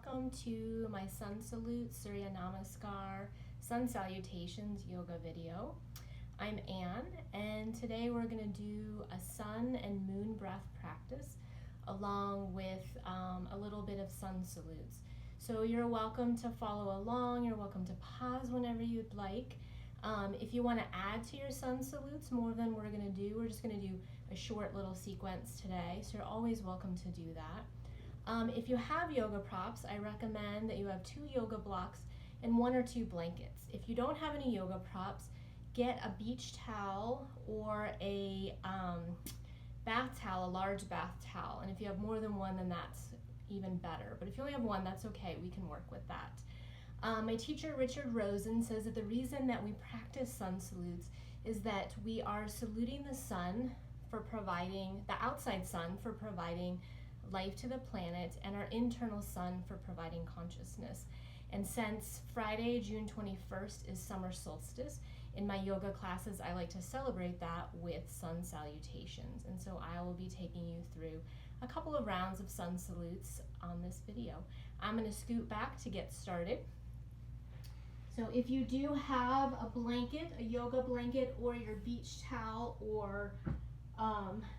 welcome to my Sun Salute, Surya Namaskar, Sun Salutations yoga video. I'm Anne, and today we're going to do a sun and moon breath practice along with a little bit of sun salutes. So you're welcome to follow along, you're welcome to pause whenever you'd like. If you want to add to your sun salutes more than we're going to do, we're just going to do a short little sequence today, so you're always welcome to do that. If you have yoga props, I recommend that you have 2 yoga blocks and 1 or 2 blankets. If you don't have any yoga props, get a beach towel or a bath towel, a large bath towel. And if you have more than one, then that's even better. But if you only have one, that's okay. We can work with that. My teacher, Richard Rosen, says that the reason that we practice sun salutes is that we are saluting the sun for providing, the outside sun for providing life to the planet, and our internal sun for providing consciousness. And since Friday, June 21st is summer solstice, in my yoga classes I like to celebrate that with sun salutations. And so I will be taking you through a couple of rounds of sun salutes on this video. I'm going to scoot back to get started. So if you do have a blanket, a yoga blanket, or your beach towel or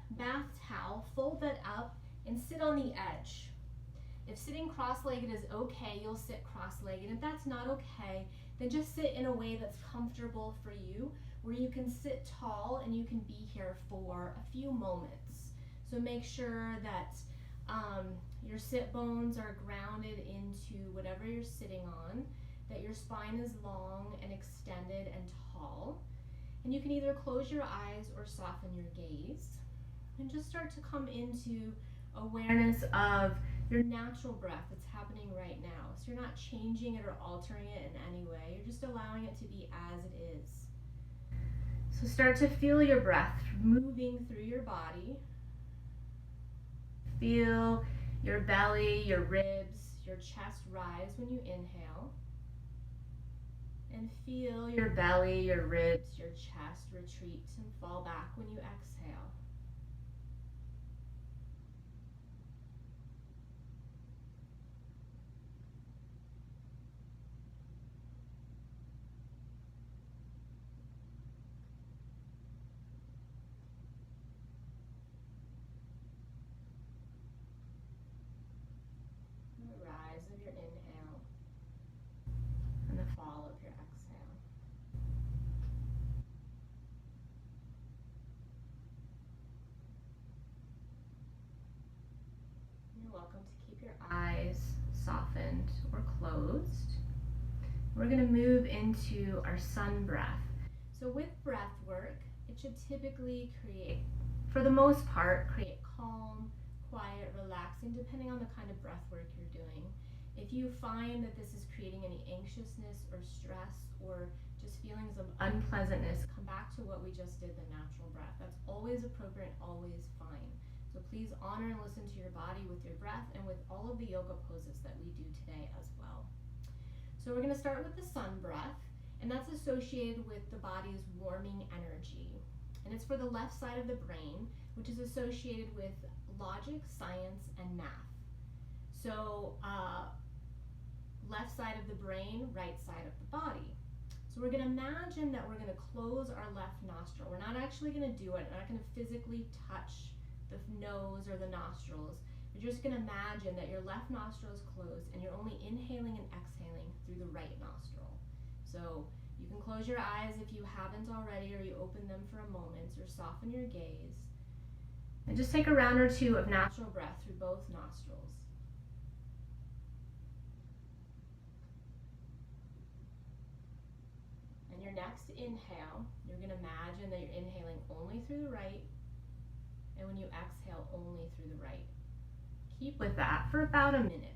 bath towel, fold that up and sit on the edge. If sitting cross-legged is okay, you'll sit cross-legged. If that's not okay, then just sit in a way that's comfortable for you, where you can sit tall and you can be here for a few moments. So make sure that your sit bones are grounded into whatever you're sitting on, that your spine is long and extended and tall. And you can either close your eyes or soften your gaze. And just start to come into awareness of your natural breath that's happening right now. So you're not changing it or altering it in any way. You're just allowing it to be as it is. So start to feel your breath moving through your body. Feel your belly, your ribs, your chest rise when you inhale. And feel your belly, your ribs, your chest retreat and fall back when you exhale. The rise of your inhale and the fall of your exhale. You're welcome to keep your eyes softened or closed. We're going to move into our sun breath. So with breath work, it should typically create, for the most part, create calm, quiet, relaxing, depending on the kind of breath work you're doing. If you find that this is creating any anxiousness or stress or just feelings of unpleasantness, come back to what we just did, the natural breath. That's always appropriate, always fine. So please honor and listen to your body with your breath and with all of the yoga poses that we do today as well. So we're going to start with the sun breath, and that's associated with the body's warming energy. And it's for the left side of the brain, which is associated with logic, science, and math. So left side of the brain, right side of the body. So we're going to imagine that we're going to close our left nostril. We're not actually going to do it. We're not going to physically touch the nose or the nostrils. You're just going to imagine that your left nostril is closed and you're only inhaling and exhaling through the right nostril. So you can close your eyes if you haven't already, or you open them for a moment, or soften your gaze. And just take a round or two of natural breath through both nostrils. And your next inhale, you're going to imagine that you're inhaling only through the right, and when you exhale, only through the right. Keep with that for about a minute.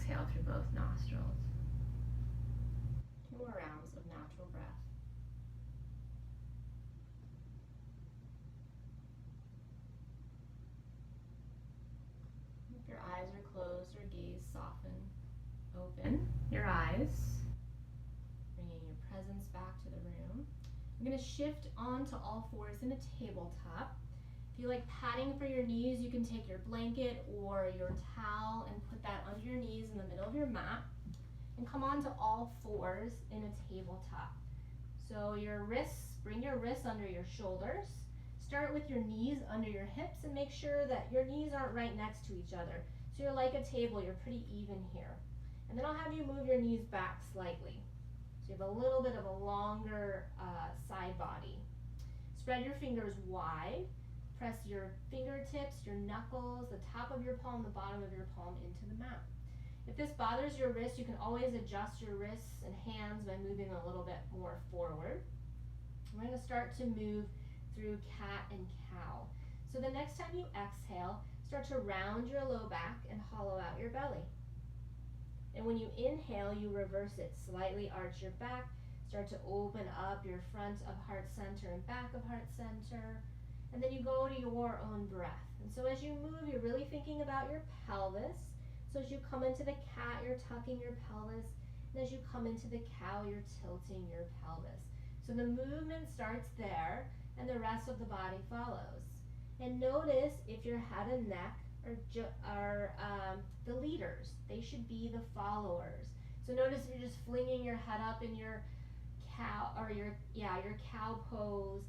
exhale through both nostrils. 2 more rounds of natural breath. If your eyes are closed or gaze soften, open your eyes, bringing your presence back to the room. I'm going to shift onto all fours in a tabletop. If you like padding for your knees, you can take your blanket or your towel and put that under your knees in the middle of your mat and come onto all fours in a tabletop. So your wrists, bring your wrists under your shoulders. Start with your knees under your hips and make sure that your knees aren't right next to each other. So you're like a table, you're pretty even here. And then I'll have you move your knees back slightly. So you have a little bit of a longer side body. Spread your fingers wide. Press your fingertips, your knuckles, the top of your palm, the bottom of your palm into the mat. If this bothers your wrist, you can always adjust your wrists and hands by moving a little bit more forward. We're going to start to move through cat and cow. So the next time you exhale, start to round your low back and hollow out your belly. And when you inhale, you reverse it. Slightly arch your back, start to open up your front of heart center and back of heart center. And then you go to your own breath. And so as you move, you're really thinking about your pelvis. So as you come into the cat, you're tucking your pelvis. And as you come into the cow, you're tilting your pelvis. So the movement starts there, and the rest of the body follows. And notice if your head and neck are the leaders. They should be the followers. So notice if you're just flinging your head up in your cow or your cow pose.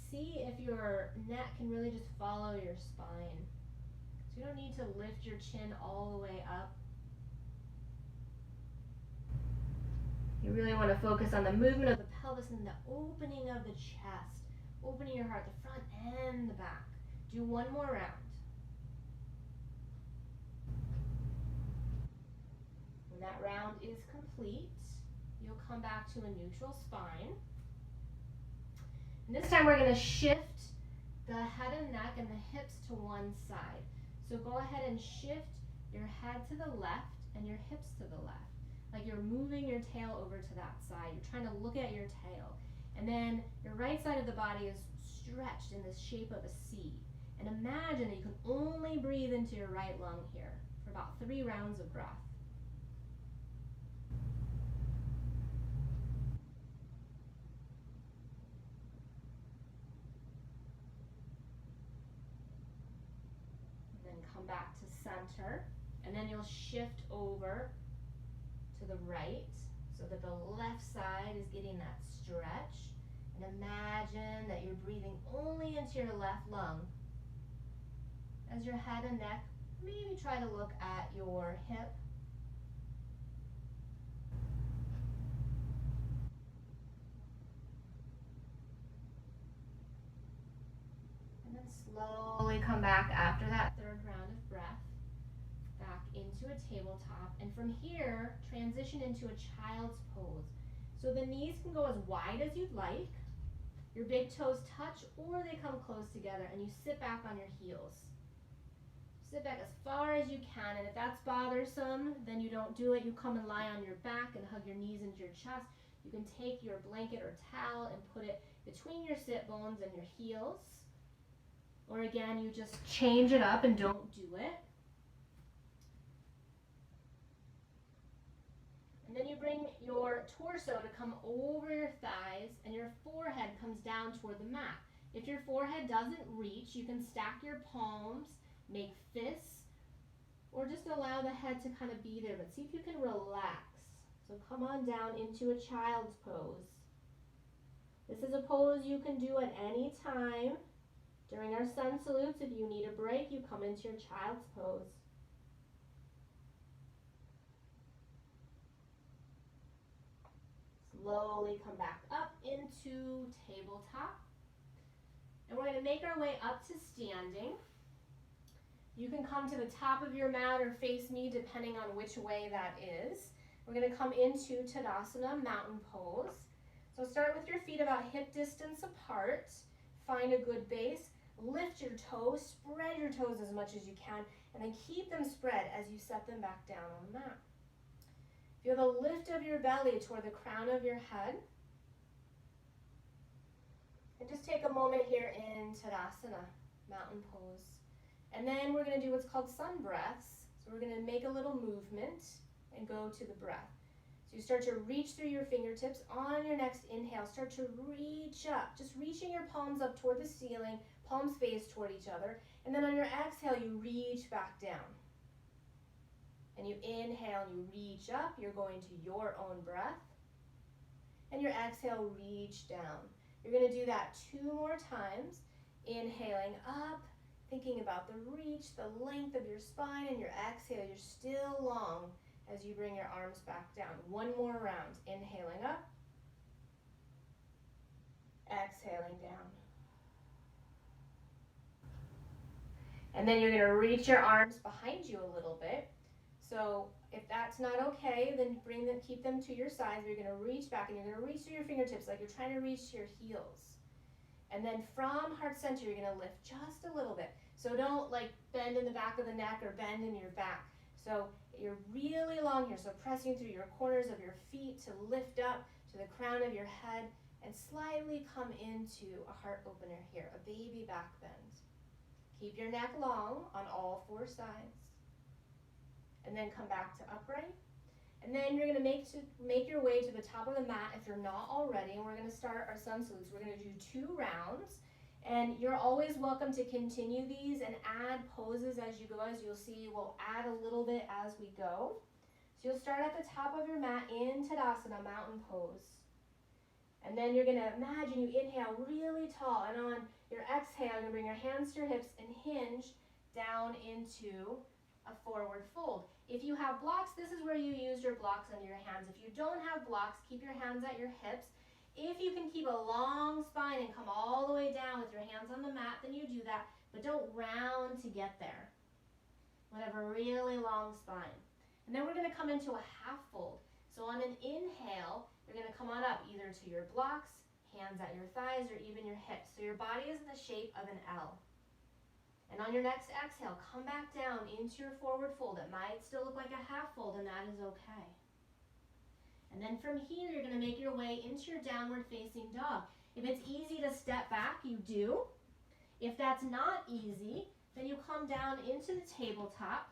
See if your neck can really just follow your spine. So you don't need to lift your chin all the way up. You really want to focus on the movement of the pelvis and the opening of the chest. Opening your heart, the front and the back. Do one more round. When that round is complete, you'll come back to a neutral spine. And this time we're going to shift the head and neck and the hips to one side. So go ahead and shift your head to the left and your hips to the left. Like you're moving your tail over to that side. You're trying to look at your tail. And then your right side of the body is stretched in the shape of a C. And imagine that you can only breathe into your right lung here for about 3 rounds of breath. Come back to center, and then you'll shift over to the right so that the left side is getting that stretch. And imagine that you're breathing only into your left lung. As your head and neck, maybe try to look at your hip. And then slowly come back after that 3rd round of breath, back into a tabletop. And from here, transition into a child's pose. So the knees can go as wide as you'd like. Your big toes touch or they come close together, and you sit back on your heels. Sit back as far as you can, and if that's bothersome, then you don't do it. You come and lie on your back and hug your knees into your chest. You can take your blanket or towel and put it between your sit bones and your heels. Or again, you just change it up and don't do it. And then you bring your torso to come over your thighs, and your forehead comes down toward the mat. If your forehead doesn't reach, you can stack your palms, make fists, or just allow the head to kind of be there, but see if you can relax. So come on down into a child's pose. This is a pose you can do at any time. During our sun salutes, if you need a break, you come into your child's pose. Slowly come back up into tabletop. And we're going to make our way up to standing. You can come to the top of your mat or face me depending on which way that is. We're going to come into Tadasana, mountain pose. So start with your feet about hip distance apart. Find a good base. Lift your toes, spread your toes as much as you can, and then keep them spread as you set them back down on the mat. Feel the lift of your belly toward the crown of your head. And just take a moment here in Tadasana, mountain pose. And then we're going to do what's called sun breaths. So we're going to make a little movement and go to the breath. So you start to reach through your fingertips. On your next inhale, start to reach up. Just reaching your palms up toward the ceiling, palms face toward each other. And then on your exhale, you reach back down. And you inhale and you reach up. You're going to your own breath. And your exhale, reach down. You're going to do that 2 more times. Inhaling up, thinking about the reach, the length of your spine, and your exhale. You're still long as you bring your arms back down. 1 more round. Inhaling up. Exhaling down. And then you're going to reach your arms behind you a little bit. So if that's not okay, then keep them to your sides. You're going to reach back and you're going to reach through your fingertips like you're trying to reach your heels. And then from heart center, you're going to lift just a little bit. So don't like bend in the back of the neck or bend in your back. So you're really long here. So pressing through your corners of your feet to lift up to the crown of your head and slightly come into a heart opener here, a baby back bend. Keep your neck long on all 4 sides. And then come back to upright. And then you're going to make your way to the top of the mat if you're not already. And we're going to start our sun salutes. We're going to do 2 rounds. And you're always welcome to continue these and add poses as you go. As you'll see, we'll add a little bit as we go. So you'll start at the top of your mat in Tadasana, mountain pose. And then you're going to imagine you inhale really tall. And on your exhale, you're going to bring your hands to your hips and hinge down into a forward fold. If you have blocks, this is where you use your blocks under your hands. If you don't have blocks, keep your hands at your hips. If you can keep a long spine and come all the way down with your hands on the mat, then you do that, but don't round to get there. We'll have a really long spine. And then we're going to come into a half fold. So on an inhale, you're going to come on up either to your blocks, hands at your thighs, or even your hips. So your body is in the shape of an L. And on your next exhale, come back down into your forward fold. It might still look like a half fold, and that is okay. And then from here, you're going to make your way into your downward facing dog. If it's easy to step back, you do. If that's not easy, then you come down into the tabletop.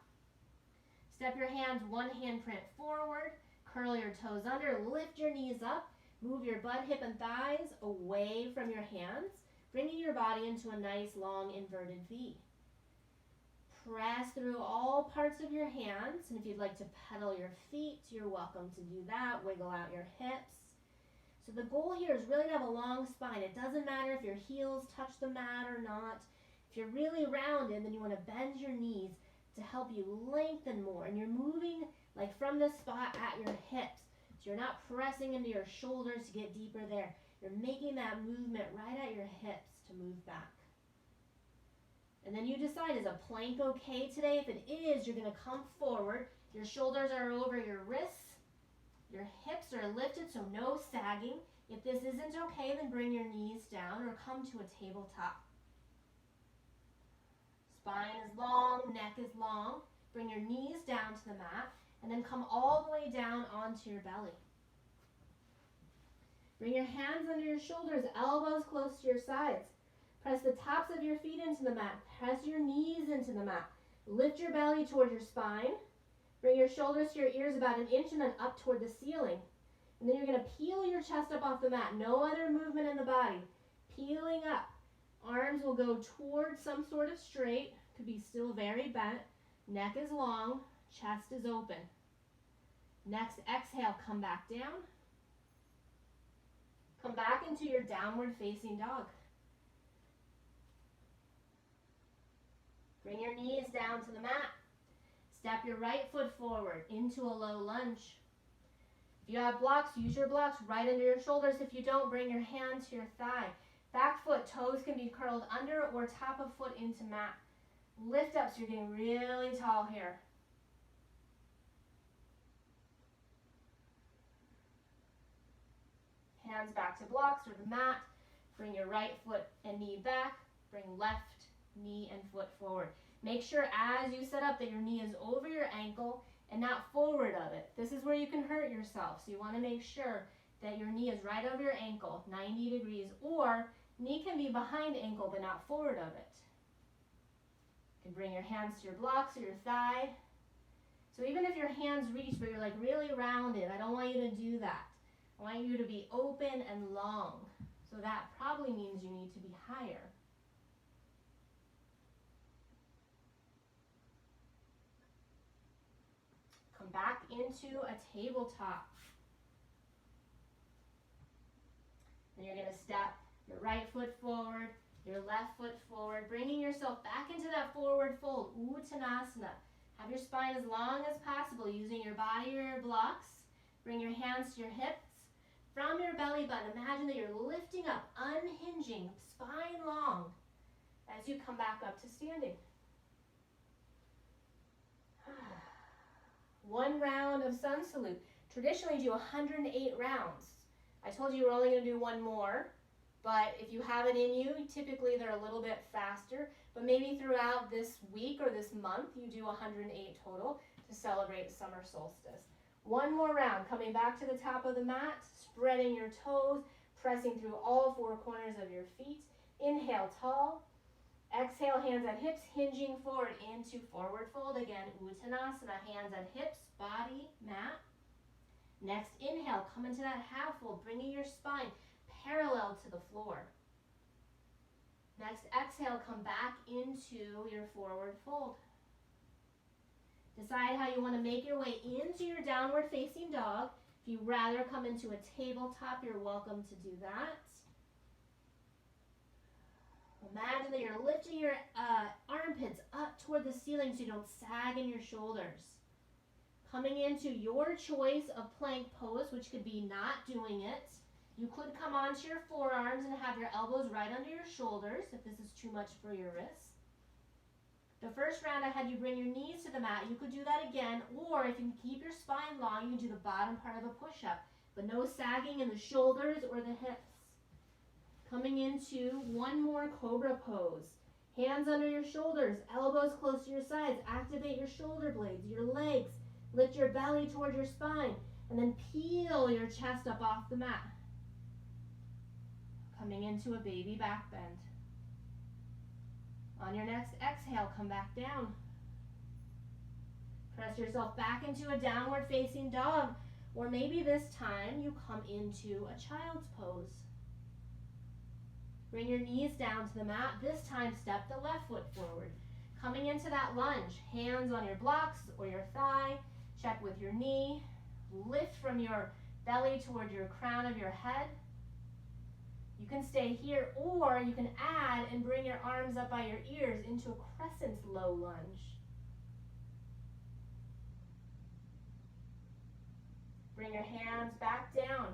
Step your hands 1 handprint forward, curl your toes under, lift your knees up, move your butt, hip, and thighs away from your hands, bringing your body into a nice long inverted V. Press through all parts of your hands, and if you'd like to pedal your feet, you're welcome to do that. Wiggle out your hips. So the goal here is really to have a long spine. It doesn't matter if your heels touch the mat or not. If you're really rounded, then you want to bend your knees to help you lengthen more, and you're moving like from the spot at your hips. So you're not pressing into your shoulders to get deeper there. You're making that movement right at your hips to move back. And then you decide, is a plank okay today? If it is, you're going to come forward. Your shoulders are over your wrists. Your hips are lifted, so no sagging. If this isn't okay, then bring your knees down or come to a tabletop. Spine is long, neck is long. Bring your knees down to the mat, and then come all the way down onto your belly. Bring your hands under your shoulders, elbows close to your sides. Press the tops of your feet into the mat. Press your knees into the mat. Lift your belly toward your spine. Bring your shoulders to your ears about 1 inch and then up toward the ceiling. And then you're going to peel your chest up off the mat. No other movement in the body. Peeling up. Arms will go towards some sort of straight. Could be still very bent. Neck is long. Chest is open. Next exhale, come back down. Come back into your downward facing dog. Bring your knees down to the mat. Step your right foot forward into a low lunge. If you have blocks, use your blocks right under your shoulders. If you don't, bring your hand to your thigh. Back foot, toes can be curled under or top of foot into mat. Lift up so you're getting really tall here. Hands back to blocks or the mat. Bring your right foot and knee back. Bring left knee and foot forward. Make sure as you set up that your knee is over your ankle and not forward of it. This is where you can hurt yourself. So you want to make sure that your knee is right over your ankle, 90 degrees, or knee can be behind ankle but not forward of it. You can bring your hands to your blocks or your thigh. So even if your hands reach but you're like really rounded, I don't want you to do that. I want you to be open and long. So that probably means you need to be higher. Come back into a tabletop. And you're going to step your right foot forward, your left foot forward, bringing yourself back into that forward fold, Uttanasana. Have your spine as long as possible, using your body or your blocks. Bring your hands to your hips. From your belly button, imagine that you're lifting up, unhinging, spine long, as you come back up to standing. One round of Sun Salute. Traditionally, you do 108 rounds. I told you we're only going to do one more, but if you have it in you, typically they're a little bit faster, but maybe throughout this week or this month, you do 108 total to celebrate summer solstice. One more round, coming back to the top of the mat, spreading your toes, pressing through all four corners of your feet. Inhale, tall. Exhale, hands at hips, hinging forward into forward fold. Again, Uttanasana, hands at hips, body, mat. Next, inhale, come into that half fold, bringing your spine parallel to the floor. Next, exhale, come back into your forward fold. Decide how you want to make your way into your downward facing dog. If you'd rather come into a tabletop, you're welcome to do that. Imagine that you're lifting your armpits up toward the ceiling so you don't sag in your shoulders. Coming into your choice of plank pose, which could be not doing it. You could come onto your forearms and have your elbows right under your shoulders if this is too much for your wrists. The first round I had you bring your knees to the mat. You could do that again, or if you keep your spine long, you can do the bottom part of a push-up, but no sagging in the shoulders or the hips. Coming into one more cobra pose. Hands under your shoulders, elbows close to your sides. Activate your shoulder blades, your legs. Lift your belly toward your spine, and then peel your chest up off the mat. Coming into a baby back bend. On your next exhale, come back down. Press yourself back into a downward facing dog, or maybe this time you come into a child's pose. Bring your knees down to the mat. This time, step the left foot forward. Coming into that lunge, hands on your blocks or your thigh. Check with your knee. Lift from your belly toward your crown of your head. You can stay here, or you can add and bring your arms up by your ears into a crescent low lunge. Bring your hands back down.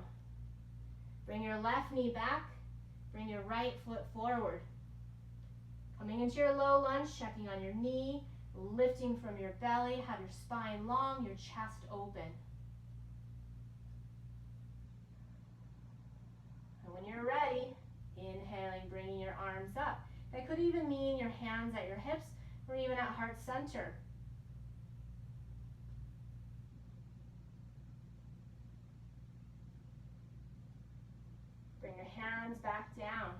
Bring your left knee back. Bring your right foot forward. Coming into your low lunge, checking on your knee, lifting from your belly, have your spine long, your chest open. And when you're ready, inhaling, bringing your arms up. That could even mean your hands at your hips or even at heart center. Bring your hands back down.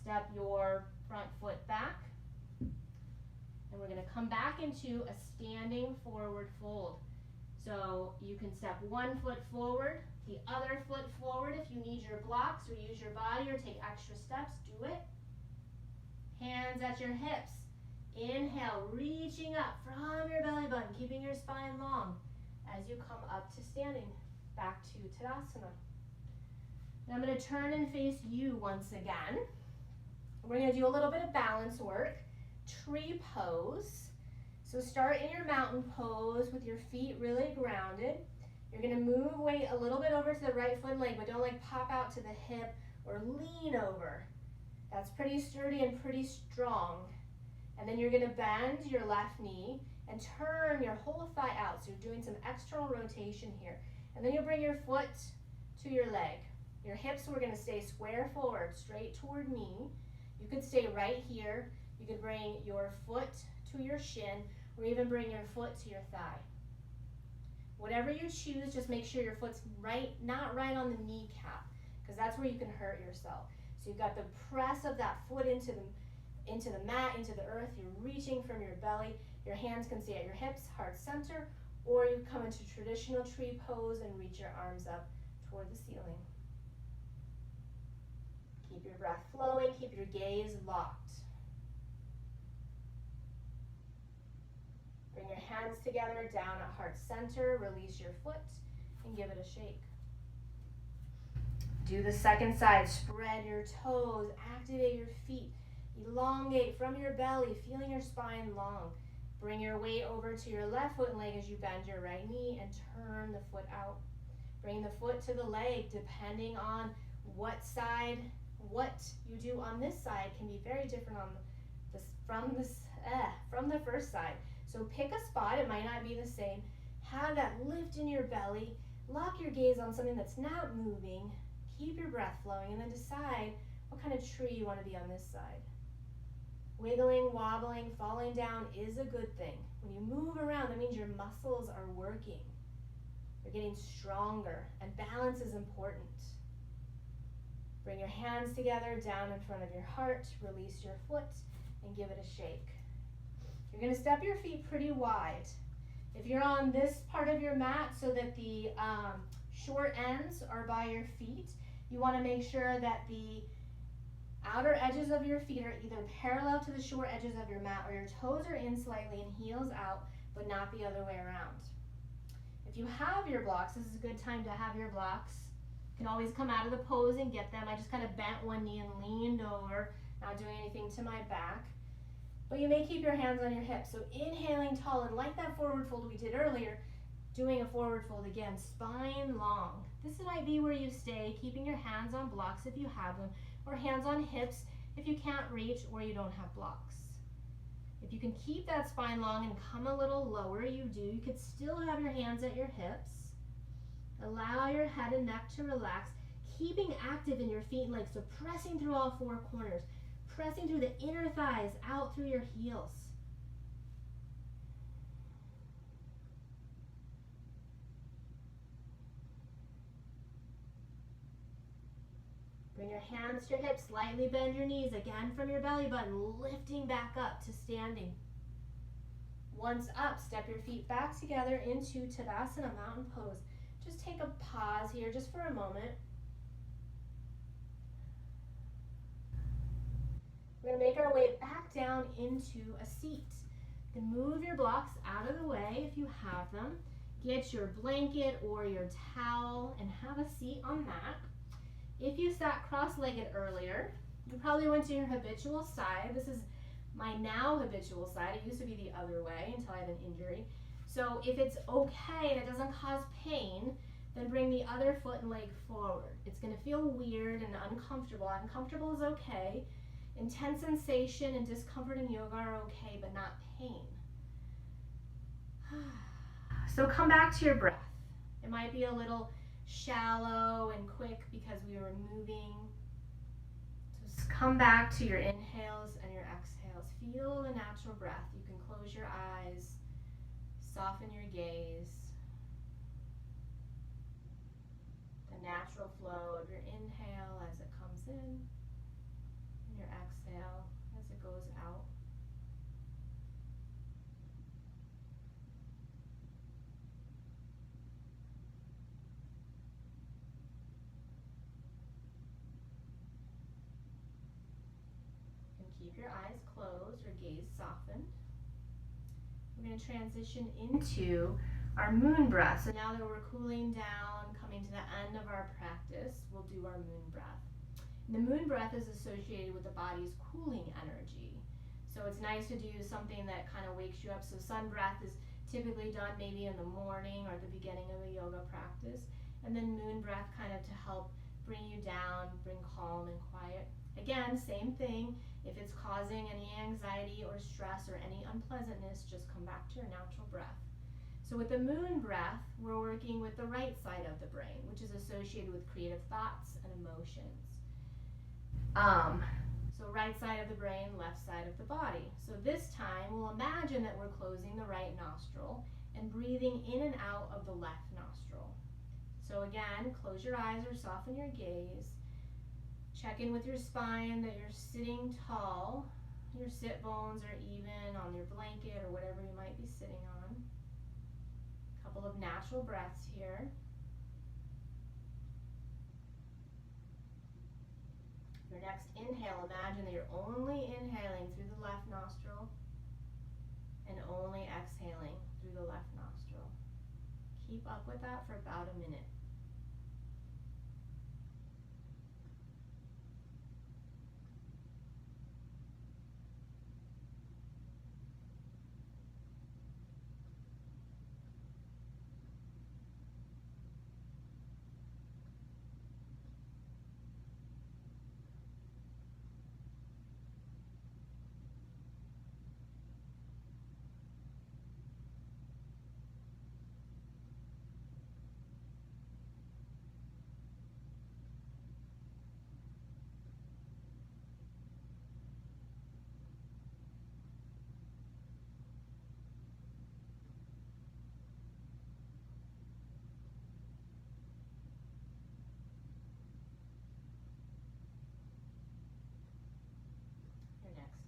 Step your front foot back. And we're going to come back into a standing forward fold. So you can step one foot forward, the other foot forward if you need your blocks or use your body or take extra steps, do it. Hands at your hips. Inhale, reaching up from your belly button, keeping your spine long as you come up to standing, back to Tadasana. Now I'm going to turn and face you once again. We're going to do a little bit of balance work. Tree pose. So start in your mountain pose with your feet really grounded. You're going to move weight a little bit over to the right foot and leg, but don't like pop out to the hip or lean over. That's pretty sturdy and pretty strong. And then you're going to bend your left knee and turn your whole thigh out. So you're doing some external rotation here. And then you'll bring your foot to your leg. Your hips, we're going to stay square forward, straight toward me. You could stay right here. You could bring your foot to your shin, or even bring your foot to your thigh. Whatever you choose, just make sure your foot's not right on the kneecap, because that's where you can hurt yourself. So you've got the press of that foot into the mat, into the earth. You're reaching from your belly. Your hands can stay at your hips, heart center, or you come into traditional tree pose and reach your arms up toward the ceiling. Keep your breath flowing, keep your gaze locked. Bring your hands together down at heart center, release your foot, and give it a shake. Do the second side, spread your toes, activate your feet, elongate from your belly, feeling your spine long. Bring your weight over to your left foot and leg as you bend your right knee and turn the foot out. Bring the foot to the leg, depending on what you do on this side can be very different from the first side. So pick a spot, it might not be the same. Have that lift in your belly, lock your gaze on something that's not moving, keep your breath flowing, and then decide what kind of tree you want to be on this side. Wiggling, wobbling, falling down is a good thing. When you move around, that means your muscles are working. They're getting stronger, and balance is important. Bring your hands together down in front of your heart, release your foot, and give it a shake. You're going to step your feet pretty wide. If you're on this part of your mat so that the short ends are by your feet, you want to make sure that the outer edges of your feet are either parallel to the short edges of your mat, or your toes are in slightly and heels out, but not the other way around. If you have your blocks, this is a good time to have your blocks. You can always come out of the pose and get them. I just kind of bent one knee and leaned over, not doing anything to my back. But you may keep your hands on your hips. So inhaling tall, and like that forward fold we did earlier, doing a forward fold again, spine long. This might be where you stay, keeping your hands on blocks if you have them, or hands on hips if you can't reach or you don't have blocks. If you can keep that spine long and come a little lower, you could still have your hands at your hips. Allow your head and neck to relax, keeping active in your feet and legs, so pressing through all four corners, pressing through the inner thighs, out through your heels. Bring your hands to your hips, slightly bend your knees, again from your belly button, lifting back up to standing. Once up, step your feet back together into Tadasana, mountain pose. Just take a pause here just for a moment. We're going to make our way back down into a seat. Then move your blocks out of the way if you have them. Get your blanket or your towel and have a seat on that. If you sat cross-legged earlier, you probably went to your habitual side. This is my now habitual side. It used to be the other way until I had an injury. So if it's okay and it doesn't cause pain, then bring the other foot and leg forward. It's going to feel weird and uncomfortable. Uncomfortable is okay. Intense sensation and discomfort in yoga are okay, but not pain. So come back to your breath. It might be a little shallow and quick because we were moving. Just come back to your inhales and your exhales. Feel the natural breath. You can close your eyes, soften your gaze. The natural flow of your inhale as it comes in, and your exhale as it goes out. Keep your eyes closed or gaze softened. We're going to transition into our moon breath. So now that we're cooling down, coming to the end of our practice, we'll do our moon breath. And the moon breath is associated with the body's cooling energy. So it's nice to do something that kind of wakes you up. So sun breath is typically done maybe in the morning or at the beginning of a yoga practice. And then moon breath kind of to help bring you down, bring calm and quiet. Again, same thing. If it's causing any anxiety or stress or any unpleasantness, just come back to your natural breath. So with the moon breath, we're working with the right side of the brain, which is associated with creative thoughts and emotions. So right side of the brain, left side of the body. So this time we'll imagine that we're closing the right nostril and breathing in and out of the left nostril. So again, close your eyes or soften your gaze. Check in with your spine that you're sitting tall. Your sit bones are even on your blanket or whatever you might be sitting on. A couple of natural breaths here. Your next inhale, imagine that you're only inhaling through the left nostril and only exhaling through the left nostril. Keep up with that for about a minute.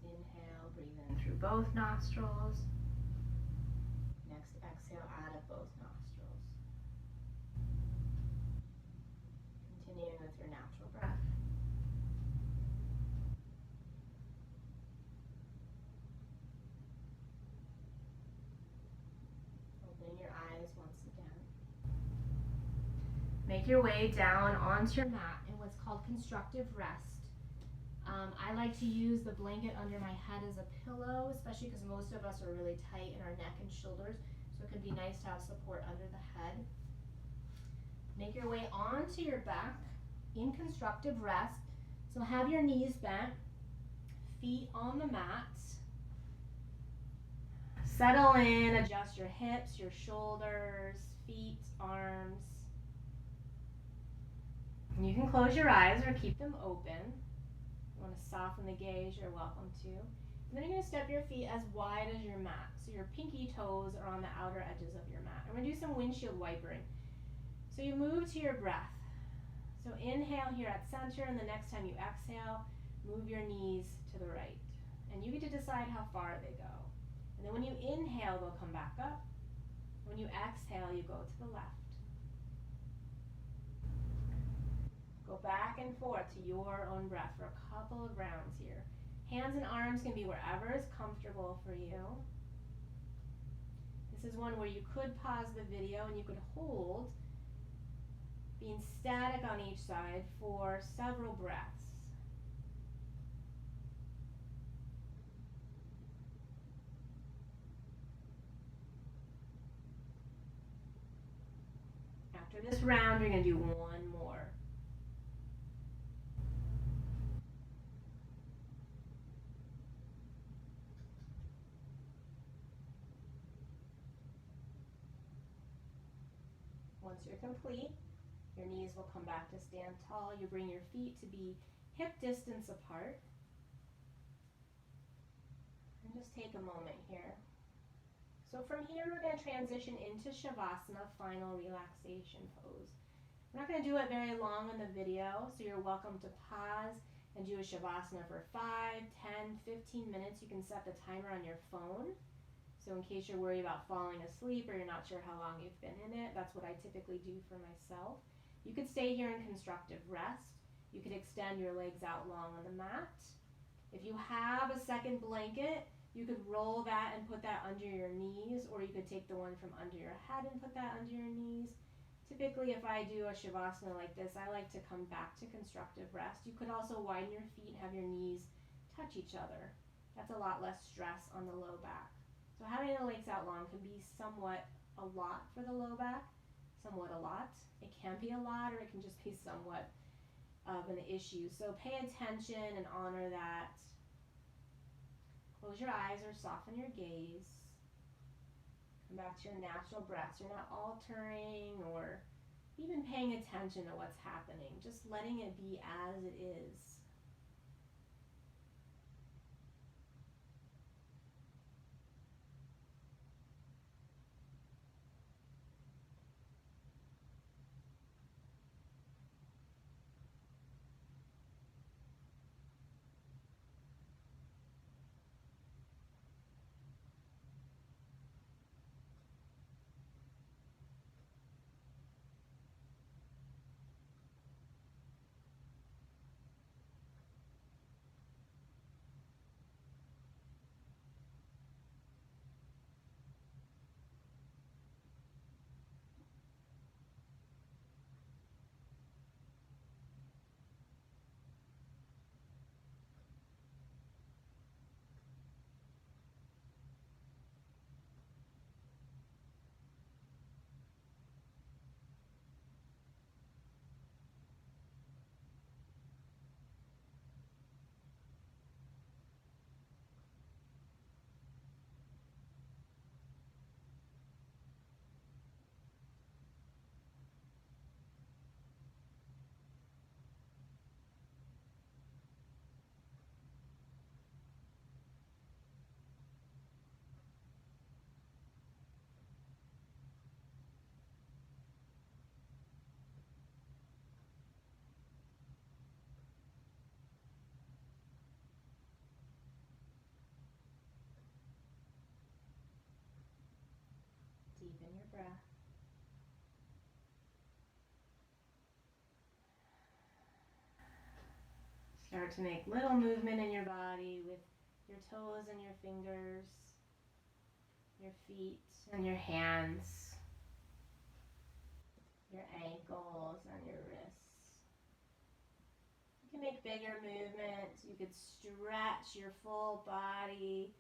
Inhale, breathe in through both nostrils. Next exhale out of both nostrils. Continuing with your natural breath. Opening your eyes once again. Make your way down onto your mat in what's called constructive rest. I like to use the blanket under my head as a pillow, especially because most of us are really tight in our neck and shoulders, so it can be nice to have support under the head. Make your way onto your back in constructive rest. So have your knees bent, feet on the mat. Settle in, adjust your hips, your shoulders, feet, arms. And you can close your eyes or keep them open. You want to soften the gaze, you're welcome to. And then you're going to step your feet as wide as your mat. So your pinky toes are on the outer edges of your mat. And we're going to do some windshield wipering. So you move to your breath. So inhale here at center, and the next time you exhale, move your knees to the right. And you get to decide how far they go. And then when you inhale, they'll come back up. When you exhale, you go to the left. Go back and forth to your own breath for a couple of rounds here. Hands and arms can be wherever is comfortable for you. This is one where you could pause the video and you could hold, being static on each side for several breaths. After this round, you're going to do one more. Once you're complete, your knees will come back to stand tall. You bring your feet to be hip distance apart. And just take a moment here. So from here, we're going to transition into Shavasana, final relaxation pose. We're not going to do it very long in the video, so you're welcome to pause and do a Shavasana for 5, 10, 15 minutes. You can set the timer on your phone. So in case you're worried about falling asleep or you're not sure how long you've been in it, that's what I typically do for myself. You could stay here in constructive rest. You could extend your legs out long on the mat. If you have a second blanket, you could roll that and put that under your knees, or you could take the one from under your head and put that under your knees. Typically, if I do a Shavasana like this, I like to come back to constructive rest. You could also widen your feet and have your knees touch each other. That's a lot less stress on the low back. So having the legs out long can be somewhat a lot for the low back, somewhat a lot. It can be a lot, or it can just be somewhat of an issue. So pay attention and honor that. Close your eyes or soften your gaze. Come back to your natural breaths. You're not altering or even paying attention to what's happening, just letting it be as it is. Deepen your breath. Start to make little movement in your body with your toes and your fingers, your feet and your hands, your ankles and your wrists. You can make bigger movements. You could stretch your full body,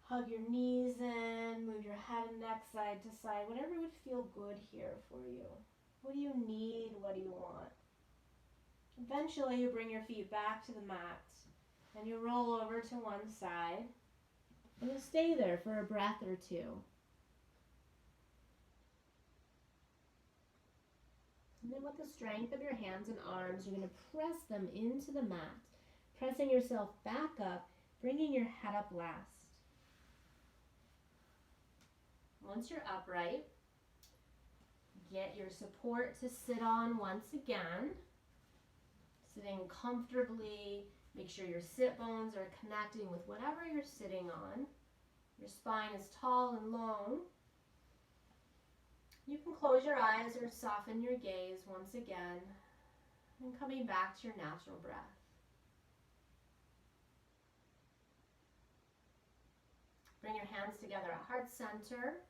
hug your knees in, move your head and neck side to side, whatever would feel good here for you. What do you need? What do you want? Eventually, you bring your feet back to the mat and you roll over to one side and you'll stay there for a breath or two. And then with the strength of your hands and arms, you're going to press them into the mat, pressing yourself back up, bringing your head up last. Once you're upright, get your support to sit on once again. Sitting comfortably, make sure your sit bones are connecting with whatever you're sitting on. Your spine is tall and long. You can close your eyes or soften your gaze once again, and coming back to your natural breath. Bring your hands together at heart center.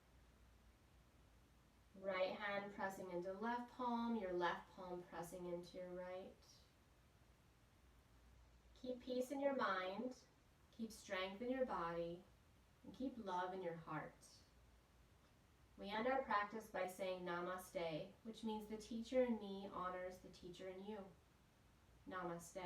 Right hand pressing into left palm, your left palm pressing into your right. Keep peace in your mind, keep strength in your body, and keep love in your heart. We end our practice by saying Namaste, which means the teacher in me honors the teacher in you. Namaste.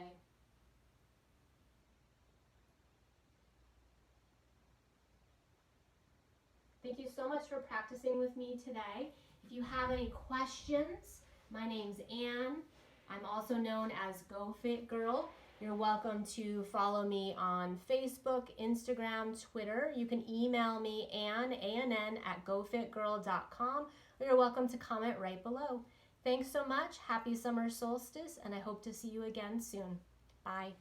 Thank you so much for practicing with me today. If you have any questions, my name's Anne. I'm also known as Go Fit Girl. You're welcome to follow me on Facebook, Instagram, Twitter. You can email me, Ann, A-N-N, at gofitgirl.com, or you're welcome to comment right below. Thanks so much. Happy summer solstice, and I hope to see you again soon. Bye.